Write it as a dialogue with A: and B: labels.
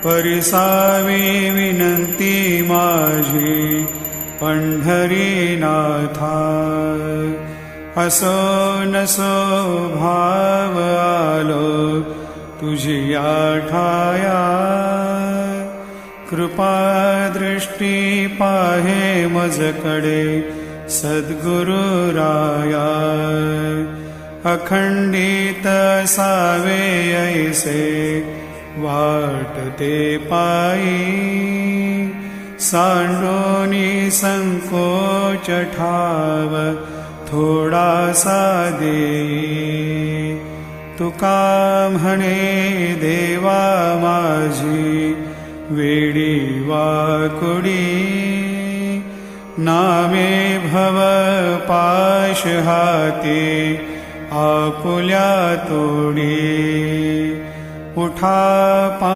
A: परिसावी विनंती माझी पंढरीनाथा। असो नसो भाव आलो तुझी ठाया। कृपा दृष्टी पाहे मजकडे सद्गुरु राया। अखंडित सावे ऐसे वाटते पायी। सांडोनी संकोच ठाव थोडासा देई। तुका म्हणे देवा माझी वेडी वाकुडी। नामे भव पाश हाती आपुल्या तोडी। उठा